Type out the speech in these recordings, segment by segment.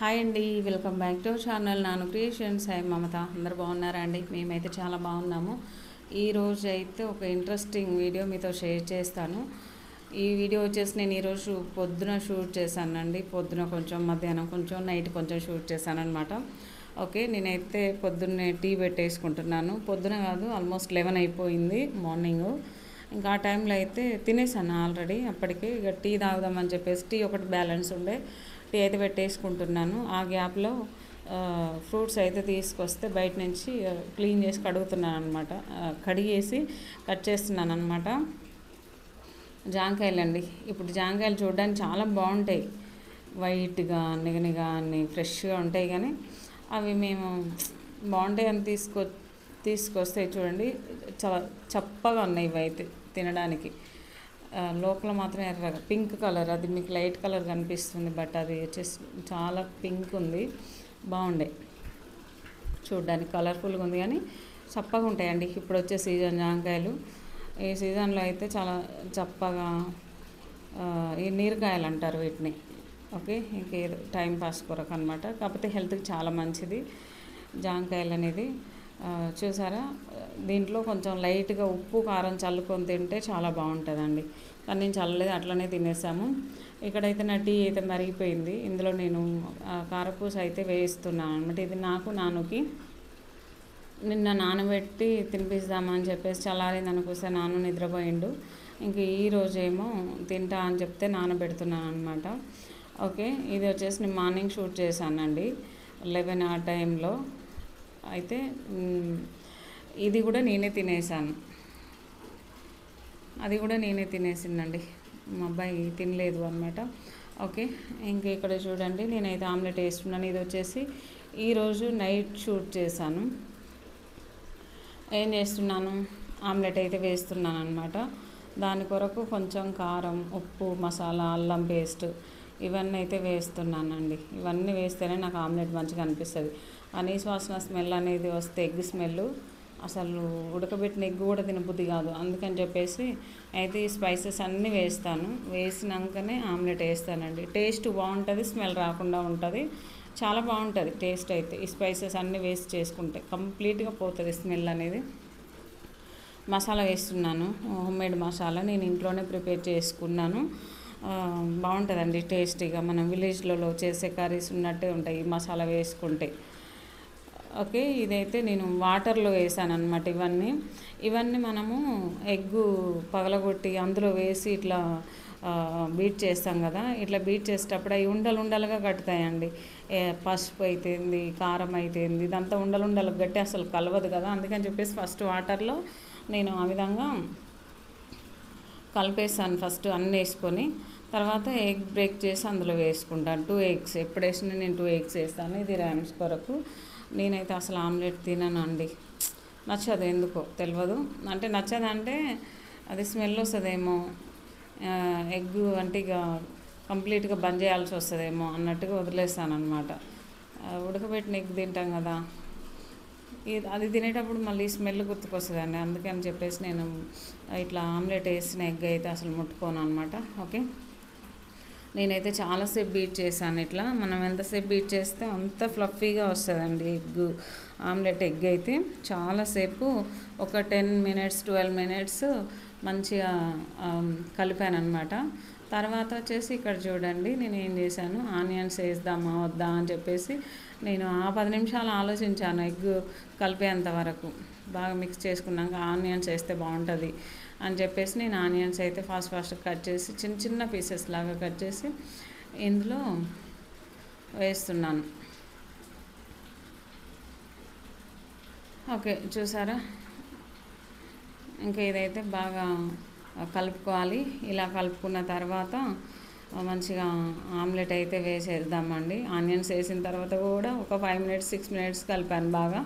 Hi అండి, welcome back to our channel నాను creations. Hi మమత, అందరు బాగున్నారా అండి? మేమైతే చాలా బాగున్నాము. ఈరోజు అయితే ఒక ఇంట్రెస్టింగ్ వీడియో మీతో షేర్ చేస్తాను. ఈ వీడియో వచ్చేసి నేను ఈరోజు పొద్దున షూట్ చేశానండి. పొద్దున కొంచెం, మధ్యాహ్నం కొంచెం, నైట్ కొంచెం షూట్ చేశాను అనమాట. ఓకే, నేనైతే పొద్దున్నే టీ పెట్టేసుకుంటున్నాను. పొద్దున కాదు, ఆల్మోస్ట్ 11 అయిపోయింది మార్నింగ్. ఇంకా ఆ టైంలో అయితే తినేసాను ఆల్రెడీ. అప్పటికే ఇక టీ తాగుదామని చెప్పేసి టీ ఒకటి బ్యాలెన్స్ ఉండే, టీ అయితే పెట్టేసుకుంటున్నాను. ఆ గ్యాప్లో ఫ్రూట్స్ అయితే తీసుకొస్తే బయట నుంచి క్లీన్ చేసి కడుగుతున్నాను అనమాట. కడిగేసి కట్ చేస్తున్నాను అనమాట. జాంకాయలు అండి. ఇప్పుడు జాంకాయలు చూడడానికి చాలా బాగుంటాయి, వైట్గా నిగనిగా అన్ని ఫ్రెష్గా ఉంటాయి. కానీ అవి మేము బాగుంటాయి అని తీసుకొస్తే చూడండి, చాలా చప్పగా ఉన్నాయి ఇవి అయితే తినడానికి. లోపల మాత్రం ఎర్రగా పింక్ కలర్, అది మీకు లైట్ కలర్ కనిపిస్తుంది, బట్ అది వచ్చేసి చాలా పింక్ ఉంది. బాగుండే చూడడానికి, కలర్ఫుల్గా ఉంది, కానీ చప్పగా ఉంటాయండి. ఇప్పుడు వచ్చే సీజన్ జాంకాయలు. ఈ సీజన్లో అయితే చాలా చప్పగా, ఈ నీరుకాయలు అంటారు వీటిని. ఓకే, ఇంకేదో టైం పాస్ కొరకు అనమాట. కాకపోతే హెల్త్కి చాలా మంచిది జాంకాయలు అనేది. చూసారా, దీంట్లో కొంచెం లైట్గా ఉప్పు కారం చల్లుకొని తింటే చాలా బాగుంటుందండి. కానీ నేను చల్లలేదు, అట్లనే తినేసాము. ఇక్కడైతే నా టీ అయితే మరిగిపోయింది. ఇందులో నేను కారపూస అయితే వేస్తున్నాను అనమాట. ఇది నాకు నాన్నకి నిన్న నానబెట్టి తినిపిస్తామని చెప్పేసి చల్లారింది అనుకోసే నాన్న నిద్రపోయిండు. ఇంక ఈరోజేమో తింటా అని చెప్తే నానబెడుతున్నాను అనమాట. ఓకే, ఇది వచ్చేసి నేను మార్నింగ్ షూట్ చేశానండి, 11 ఆ టైంలో. అయితే ఇది కూడా నేనే తినేసాను, అది కూడా నేనే తినేసిందండి. మా అబ్బాయి తినలేదు అనమాట. ఓకే, ఇంక ఇక్కడ చూడండి, నేనైతే ఆమ్లెట్ వేస్తున్నాను. ఇది వచ్చేసి ఈరోజు నైట్ షూట్ చేశాను. ఏం చేస్తున్నాను, ఆమ్లెట్ అయితే వేస్తున్నాను అనమాట. దాని కొరకు కొంచెం కారం, ఉప్పు, మసాలా, అల్లం పేస్ట్ ఇవన్నీ అయితే వేస్తున్నానండి. ఇవన్నీ వేస్తేనే నాకు ఆమ్లెట్ మంచిగా అనిపిస్తుంది. ఆ నీసు వాసన స్మెల్ అనేది వస్తే, ఎగ్ స్మెల్, అసలు ఉడకబెట్టిన ఎగ్ కూడా తినబుద్ధి కాదు. అందుకని చెప్పేసి అయితే ఈ స్పైసెస్ అన్నీ వేస్తాను. వేసినాకనే ఆమ్లెట్ వేస్తానండి. టేస్ట్ బాగుంటుంది, స్మెల్ రాకుండా ఉంటుంది, చాలా బాగుంటుంది టేస్ట్ అయితే. ఈ స్పైసెస్ అన్నీ వేస్ట్ చేసుకుంటే కంప్లీట్గా పోతుంది స్మెల్ అనేది. మసాలా వేస్తున్నాను, హోమ్మేడ్ మసాలా నేను ఇంట్లోనే ప్రిపేర్ చేసుకున్నాను. బాగుంటుందండి టేస్టీగా. మనం విలేజ్లలో చేసే కర్రీస్ ఉన్నట్టే ఉంటాయి ఈ మసాలా వేసుకుంటే. ఓకే, ఇదైతే నేను వాటర్లో వేసాను అనమాట. ఇవన్నీ మనము ఎగ్గు పగలగొట్టి అందులో వేసి ఇట్లా బీట్ చేస్తాం కదా. ఇట్లా బీట్ చేసేటప్పుడు అవి ఉండలుగా కట్టుతాయండి. పసుపు అయితేంది, కారం అయితేంది, ఇదంతా ఉండలుగా కట్టి అసలు కలవదు కదా. అందుకని చెప్పేసి ఫస్ట్ వాటర్లో నేను ఆ విధంగా కలిపేసాను. ఫస్ట్ అన్నీ వేసుకొని తర్వాత ఎగ్ బ్రేక్ చేసి అందులో వేసుకుంటాను. 2 eggs ఎప్పుడు వేసినా నేను 2 eggs వేస్తాను. ఇది ర్యామ్స్ కొరకు. నేనైతే అసలు ఆమ్లెట్ తిననండి, నచ్చదు, ఎందుకో తెలియదు. అంటే నచ్చదంటే అది స్మెల్ వస్తుందేమో, ఎగ్ అంటే ఇక కంప్లీట్గా బంద్ చేయాల్సి వస్తుందేమో అన్నట్టుగా వదిలేస్తాను అనమాట. ఉడకబెట్టిన ఎగ్ తింటాం కదా, అది తినేటప్పుడు మళ్ళీ స్మెల్ గుర్తుకొస్తుందండి. అందుకని చెప్పేసి నేను ఇట్లా ఆమ్లెట్ వేసిన ఎగ్ అయితే అసలు ముట్టుకోను అనమాట. ఓకే, నేనైతే చాలాసేపు బీట్ చేశాను. ఇట్లా మనం ఎంతసేపు బీట్ చేస్తే అంత ఫ్లఫీగా వస్తుందండి ఆమ్లెట్ ఎగ్ అయితే. చాలాసేపు, ఒక 10 minutes 12 minutes మంచిగా కలిపాను అనమాట. తర్వాత వచ్చేసి ఇక్కడ చూడండి, నేను ఏం చేశాను, ఆనియన్స్ వేద్దామా వద్దా అని చెప్పేసి నేను ఆ 10 నిమిషాలు ఆలోచించాను. ఎగ్ కలిపేంత వరకు బాగా మిక్స్ చేసుకున్నాక ఆనియన్స్ వేస్తే బాగుంటుంది అని చెప్పేసి నేను ఆనియన్స్ అయితే ఫాస్ట్ కట్ చేసి చిన్న చిన్న పీసెస్ లాగా కట్ చేసి ఇందులో వేస్తున్నాను. ఓకే, చూసారా, ఇంకా ఇదైతే బాగా కలుపుకోవాలి. ఇలా కలుపుకున్న తర్వాత మంచిగా ఆమ్లెట్ అయితే వేసేద్దామండి. ఆనియన్స్ వేసిన తర్వాత కూడా ఒక 5 minutes 6 minutes కలిపాను బాగా.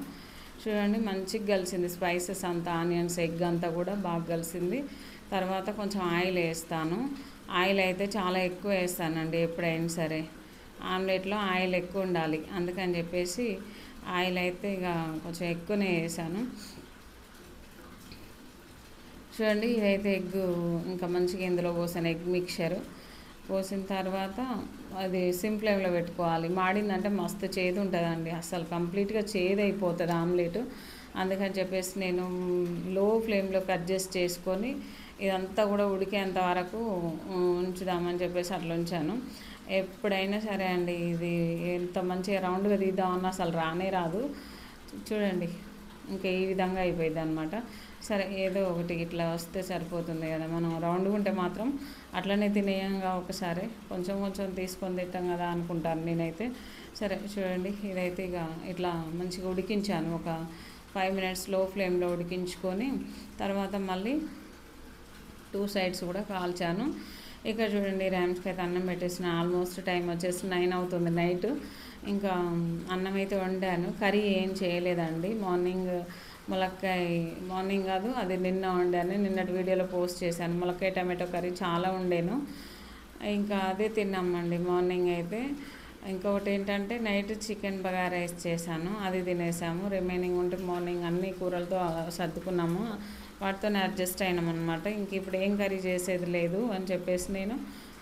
చూడండి, మంచిగా కలిసింది స్పైసెస్ అంతా, ఆనియన్స్ ఎగ్ అంతా కూడా బాగా కలిసింది. తర్వాత కొంచెం ఆయిల్ వేస్తాను. ఆయిల్ అయితే చాలా ఎక్కువ వేస్తానండి ఎప్పుడైనా సరే. ఆమ్లెట్లో ఆయిల్ ఎక్కువ ఉండాలి, అందుకని చెప్పేసి ఆయిల్ అయితే ఇక కొంచెం ఎక్కువనే వేసాను. చూడండి, ఇదైతే ఎగ్ ఇంకా మంచిగా ఇందులో పోసాను, ఎగ్ మిక్చరు. పోసిన తర్వాత అది సిమ్ ఫ్లేమ్లో పెట్టుకోవాలి. మాడిందంటే మస్తు చేదు ఉంటుందండి, అసలు కంప్లీట్గా చేదు అయిపోతుంది ఆమ్లెట్. అందుకని చెప్పేసి నేను లో ఫ్లేమ్లోకి అడ్జస్ట్ చేసుకొని ఇదంతా కూడా ఉడికేంత వరకు ఉంచుదామని చెప్పేసి అట్లా ఉంచాను. ఎప్పుడైనా సరే అండి, ఇది ఎంత మంచిగా రౌండ్గా తీద్దామన్నా అసలు రానే రాదు. చూడండి, ఇంకా ఈ విధంగా అయిపోయింది అనమాట. సరే, ఏదో ఒకటి ఇట్లా వస్తే సరిపోతుంది కదా, మనం రౌండ్గా ఉంటే మాత్రం అట్లనే తినేయంగా, ఒకసారి కొంచెం కొంచెం తీసుకొని తింటాం కదా అనుకుంటాను నేనైతే. సరే చూడండి, ఇదైతే ఇక ఇట్లా మంచిగా ఉడికించాను. ఒక 5 మినిట్స్ లో ఫ్లేమ్లో ఉడికించుకొని తర్వాత మళ్ళీ 2 సైడ్స్ కూడా కాల్చాను. ఇక్కడ చూడండి, ర్యామ్స్కి అయితే అన్నం పెట్టేసిన. ఆల్మోస్ట్ టైం వచ్చేసి 9 అవుతుంది నైట్. ఇంకా అన్నం అయితే వండాను, కర్రీ ఏం చేయలేదండి. మార్నింగ్ కాదు, అది నిన్న వండాను, నిన్నటి వీడియోలో పోస్ట్ చేశాను. ములక్కాయ టమాటో కర్రీ చాలా ఉండేను, ఇంకా అదే తిన్నామండి మార్నింగ్ అయితే. ఇంకొకటి ఏంటంటే నైట్ చికెన్ బగారా రైస్ చేశాను, అది తినేసాము. రిమైనింగ్ ఉంటే మార్నింగ్ అన్ని కూరలతో సర్దుకున్నాము, వాటితోనే అడ్జస్ట్ అయినాం అనమాట. ఇంక ఇప్పుడు ఏం కర్రీ చేసేది లేదు అని చెప్పేసి నేను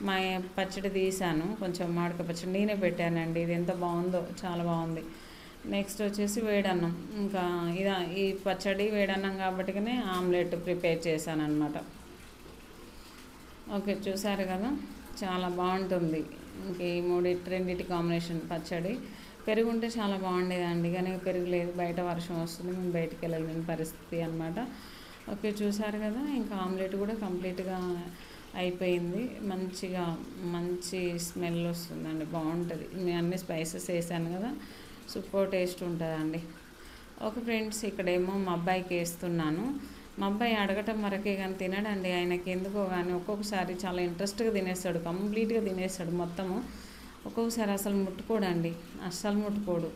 మా పచ్చడి తీసాను, కొంచెం మామిడికాయ పచ్చడి నేనే పెట్టానండి. ఇది ఎంత బాగుందో, చాలా బాగుంది. నెక్స్ట్ వచ్చేసి వేడన్నం. ఇంకా ఈ పచ్చడి వేడన్నం కాబట్టినే ఆమ్లెట్ ప్రిపేర్ చేశాను అనమాట. ఓకే, చూసారు కదా, చాలా బాగుంటుంది. ఇంక ఈ రెండింటి కాంబినేషన్ పచ్చడి. పెరుగు ఉంటే చాలా బాగుండేదండి, కానీ పెరుగు లేదు, బయట వర్షం వస్తుంది, మేము బయటికి వెళ్ళలేని పరిస్థితి అనమాట. ఓకే, చూసారు కదా, ఇంకా ఆమ్లెట్ కూడా కంప్లీట్గా అయిపోయింది. మంచి స్మెల్ వస్తుందండి, బాగుంటుంది. నేను అన్ని స్పైసెస్ వేసాను కదా, సూపర్ టేస్ట్ ఉంటుందండి. ఓకే ఫ్రెండ్స్, ఇక్కడేమో మా అబ్బాయికి వేస్తున్నాను. మా అబ్బాయి అడగటం వరకే కానీ తినడండి, ఆయనకి ఎందుకో కానీ ఒక్కొక్కసారి చాలా ఇంట్రెస్ట్గా తినేస్తాడు, కంప్లీట్గా తినేస్తాడు మొత్తము. ఒక్కొక్కసారి అసలు ముట్టుకోడండి, అస్సలు ముట్టుకోడు,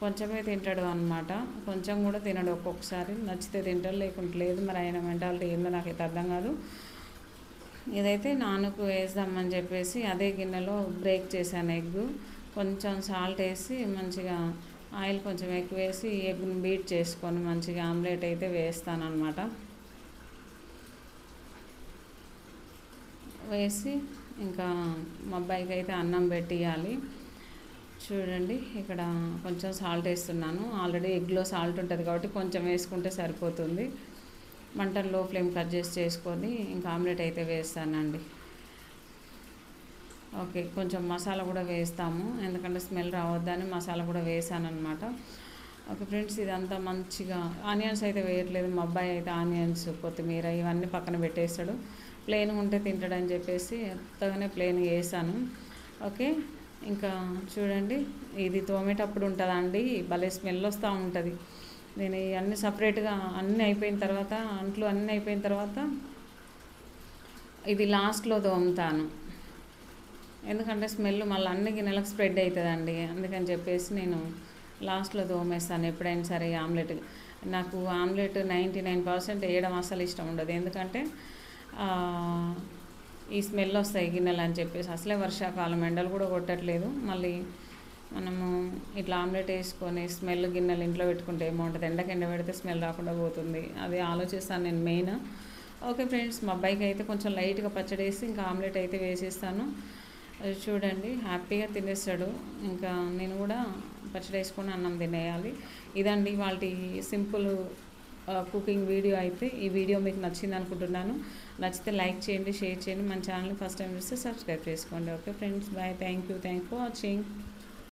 కొంచెమే తింటాడు అనమాట. కొంచెం కూడా తినడు, ఒక్కొక్కసారి నచ్చితే తింటాడు, లేకుంటే లేదు. మరి ఆయన మెంటాలిటీ ఏందో నాకైతే అర్థం కాదు. ఇదైతే నాన్నకు వేద్దామని చెప్పేసి అదే గిన్నెలో బ్రేక్ చేశాను ఎగ్, కొంచెం సాల్ట్ వేసి మంచిగా ఆయిల్ కొంచెం ఎక్కువ వేసి ఎగ్ని బీట్ చేసుకొని మంచిగా ఆమ్లెట్ అయితే వేస్తానన్నమాట. వేసి ఇంకా మా అబ్బాయికి అయితే అన్నం పెట్టియాలి. చూడండి, ఇక్కడ కొంచెం సాల్ట్ వేస్తున్నాను. ఆల్రెడీ ఎగ్లో సాల్ట్ ఉంటుంది కాబట్టి కొంచెం వేసుకుంటే సరిపోతుంది. మంటను లో ఫ్లేమ్కి అడ్జస్ట్ చేసుకొని ఇంకా ఆమ్లెట్ అయితే వేస్తానండి. ఓకే, కొంచెం మసాలా కూడా వేస్తాము, ఎందుకంటే స్మెల్ రావద్దని మసాలా కూడా వేసానమాట. ఓకే ఫ్రెండ్స్, ఇదంతా మంచిగా ఆనియన్స్ అయితే వేయట్లేదు. మా అబ్బాయి అయితే ఆనియన్స్, కొత్తిమీర ఇవన్నీ పక్కన పెట్టేస్తాడు. ప్లెయిన్గా ఉంటే తింటాడని చెప్పేసి ఎంతగానే ప్లెయిన్గా వేసాను. ఓకే, ఇంకా చూడండి, ఇది తోమేటప్పుడు ఉంటుందండి, భలే స్మెల్ వస్తూ ఉంటుంది. నేను ఇవన్నీ సపరేట్గా అన్నీ అయిపోయిన తర్వాత, అంట్లు అన్నీ అయిపోయిన తర్వాత ఇది లాస్ట్లో తోముతాను, ఎందుకంటే స్మెల్ మళ్ళీ అన్ని గిన్నెలకు స్ప్రెడ్ అవుతుందండి. అందుకని చెప్పేసి నేను లాస్ట్లో తోమేస్తాను ఎప్పుడైనా సరే. ఆమ్లెట్ నాకు ఆమ్లెట్ 99% వేయడం అసలు ఇష్టం ఉండదు, ఎందుకంటే ఈ స్మెల్ వస్తాయి గిన్నెలు అని చెప్పేసి. అసలే వర్షాకాలం, ఎండలు కూడా కొట్టట్లేదు, మళ్ళీ మనము ఇట్లా ఆమ్లెట్ వేసుకొని స్మెల్ గిన్నెలు ఇంట్లో పెట్టుకుంటే ఏమవుతుంది, ఎండకి ఎండ పెడితే స్మెల్ రాకుండా పోతుంది, అది ఆలోచిస్తాను నేను మెయిన్. ఓకే ఫ్రెండ్స్, మా అబ్బాయికి అయితే కొంచెం లైట్గా పచ్చడి వేసి ఇంకా ఆమ్లెట్ అయితే వేసేస్తాను. చూడండి, హ్యాపీగా తినేస్తాడు. ఇంకా నేను కూడా పచ్చడి వేసుకొని అన్నం తినేయాలి. ఇదండి వాళ్ళ సింపుల్ కుకింగ్ వీడియో అయితే. ఈ వీడియో మీకు నచ్చింది అనుకుంటున్నాను. నచ్చితే లైక్ చేయండి, షేర్ చేయండి, మన ఛానల్ని ఫస్ట్ టైం చూస్తే సబ్స్క్రైబ్ చేసుకోండి. Okay friends, bye, thank you for watching.